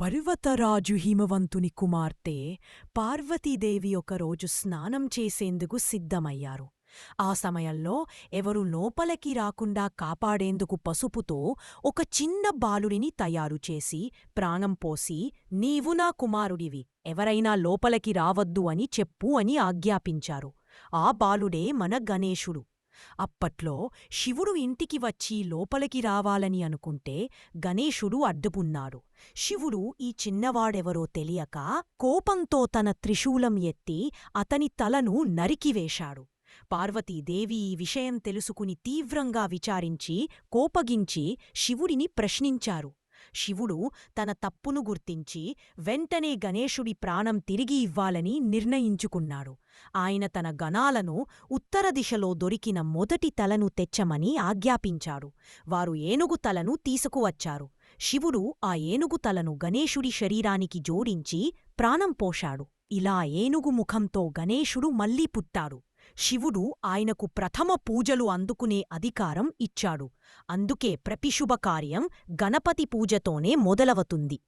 పర్వతరాజు హిమవంతుని కుమార్తె పార్వతీదేవి ఒకరోజు స్నానం చేసేందుకు సిద్ధమయ్యారు. ఆ సమయంలో ఎవరు లోపలికి రాకుండా కాపాడేందుకు పసుపుతో ఒక చిన్న బాలుడిని తయారుచేసి ప్రాణం పోసి, నీవు నా కుమారుడివి, ఎవరైనా లోపలికి రావద్దు అని చెప్పు అని ఆజ్ఞాపించారు. ఆ బాలుడే మన గణేశుడు. అప్పట్లో శివుడు ఇంటికి వచ్చి లోపలికి రావాలని అనుకుంటే గణేశుడు అడ్డుపున్నాడు. శివుడు ఈ చిన్నవాడెవరో తెలియక కోపంతో తన త్రిశూలం ఎత్తి అతని తలను నరికివేశాడు. పార్వతీదేవి ఈ విషయం తెలుసుకుని తీవ్రంగా విచారించి కోపగించి శివుడిని ప్రశ్నించారు. శివుడు తన తప్పును గుర్తించి వెంటనే గణేశుడి ప్రాణం తిరిగి ఇవ్వాలని నిర్ణయించుకున్నాడు. ఆయన తన గణాలను ఉత్తర దిశలో దొరికిన మొదటి తలను తెచ్చమని ఆజ్ఞాపించాడు. వారు ఏనుగు తలను తీసుకువచ్చారు. శివుడు ఆ ఏనుగు తలను గణేశుడి శరీరానికి జోడించి ప్రాణం పోశాడు. ఇలా ఏనుగు ముఖంతో గణేశుడు మళ్లీ పుట్టాడు. శివుడు ఆయనకు ప్రథమ పూజలు అందుకునే అధికారం ఇచ్చాడు. అందుకే ప్రతి శుభకార్యం గణపతి పూజతోనే మొదలవుతుంది.